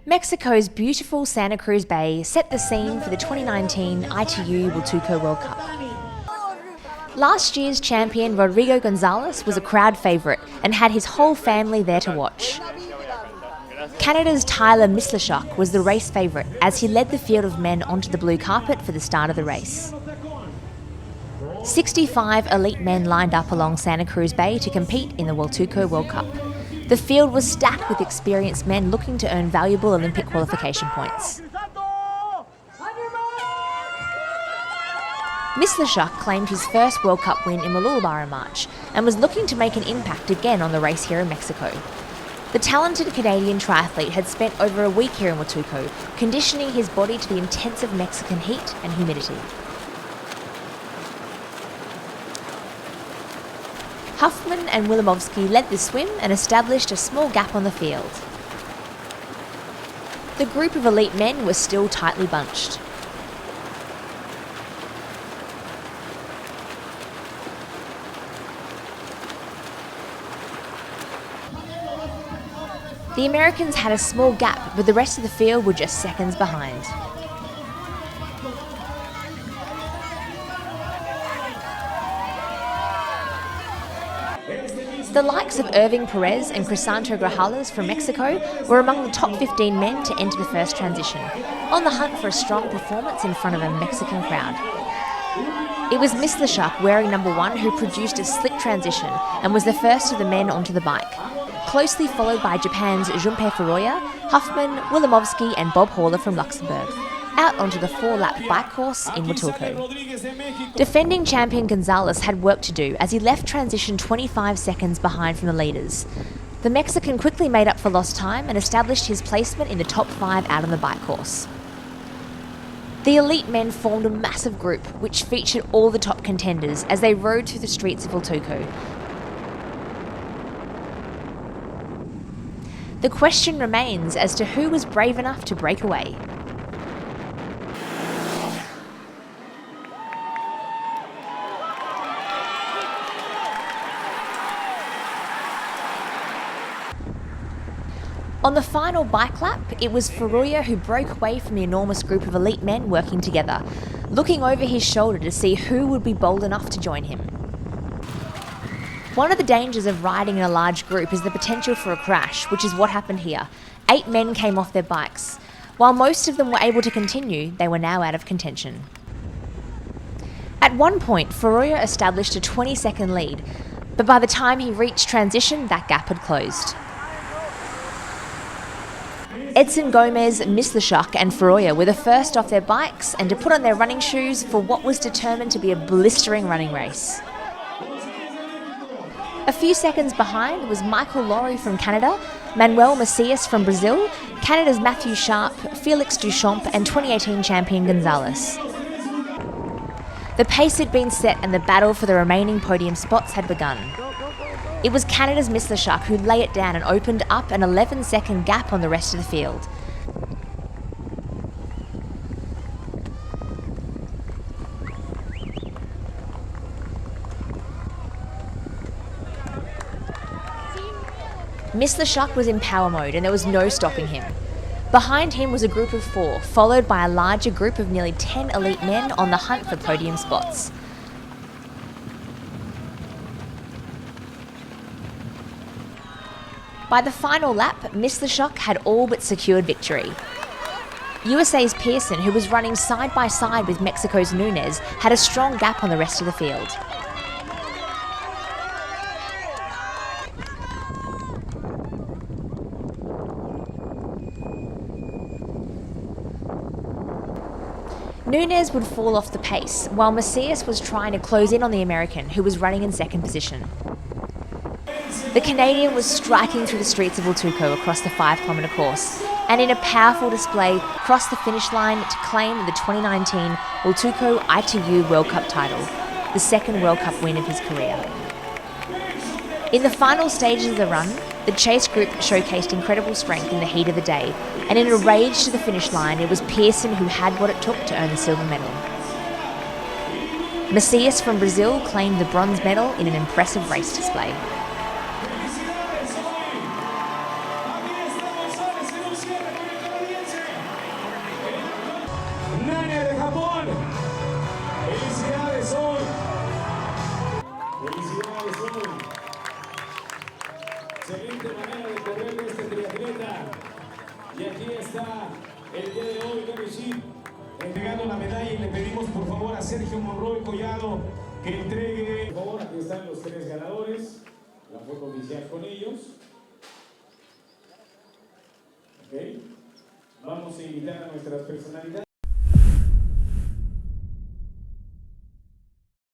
Mexico's beautiful Santa Cruz Bay set the scene for the 2019 ITU Huatulco World Cup. Last year's champion Rodrigo Gonzalez was a crowd favourite and had his whole family there to watch. Canada's Tyler Mislawchuk was the race favourite as he led the field of men onto the blue carpet for the start of the race. 65 elite men lined up along Santa Cruz Bay to compete in the Huatulco World Cup. The field was stacked with experienced men looking to earn valuable Olympic qualification points. Mislawchuk claimed his first World Cup win in Mislawchuk in March and was looking to make an impact again on the race here in Mexico. The talented Canadian triathlete had spent over a week here in Huatulco, conditioning his body to the intensive Mexican heat and humidity. Huffman and Wilimowski led the swim and established a small gap on the field. The group of elite men was still tightly bunched. The Americans had a small gap, but the rest of the field were just seconds behind. The likes of Irving Perez and Crisanto Grajales from Mexico were among the top 15 men to enter the first transition, on the hunt for a strong performance in front of a Mexican crowd. It was Mislawchuk, wearing number 1, who produced a slick transition and was the first of the men onto the bike, closely followed by Japan's Junpei Furuya, Huffman, Wilimowski and Bob Horler from Luxembourg, out onto the 4-lap bike course in Huatulco. Defending champion Gonzalez had work to do as he left transition 25 seconds behind from the leaders. The Mexican quickly made up for lost time and established his placement in the top 5 out on the bike course. The elite men formed a massive group which featured all the top contenders as they rode through the streets of Huatulco. The question remains as to who was brave enough to break away. On the final bike lap, it was Furuya who broke away from the enormous group of elite men working together, looking over his shoulder to see who would be bold enough to join him. One of the dangers of riding in a large group is the potential for a crash, which is what happened here. 8 men came off their bikes. While most of them were able to continue, they were now out of contention. At one point, Furuya established a 20-second lead, but by the time he reached transition, that gap had closed. Edson Gomez, Mislawchuk and Furuya were the first off their bikes and to put on their running shoes for what was determined to be a blistering running race. A few seconds behind was Michael Laurie from Canada, Manuel Macias from Brazil, Canada's Matthew Sharp, Felix Duchamp and 2018 champion Gonzalez. The pace had been set and the battle for the remaining podium spots had begun. It was Canada's Mislawchuk who lay it down and opened up an 11-second gap on the rest of the field. Mislawchuk was in power mode and there was no stopping him. Behind him was a group of 4, followed by a larger group of nearly 10 elite men on the hunt for podium spots. By the final lap, Mislawchuk had all but secured victory. USA's Pearson, who was running side by side with Mexico's Nunez, had a strong gap on the rest of the field. Nunez would fall off the pace, while Macias was trying to close in on the American, who was running in second position. The Canadian was striking through the streets of Huatulco across the 5-kilometre course, and in a powerful display, crossed the finish line to claim the 2019 Huatulco ITU World Cup title, the second World Cup win of his career. In the final stages of the run, the chase group showcased incredible strength in the heat of the day, and in a rage to the finish line, it was Pearson who had what it took to earn the silver medal. Macias from Brazil claimed the bronze medal in an impressive race display. está el día de hoy, entregando la medalla, y le pedimos por favor a Sergio Monroy Collado que entregue. Por favor, aquí están los 3 ganadores, la foto oficial con ellos. Ok, vamos a invitar a nuestras personalidades.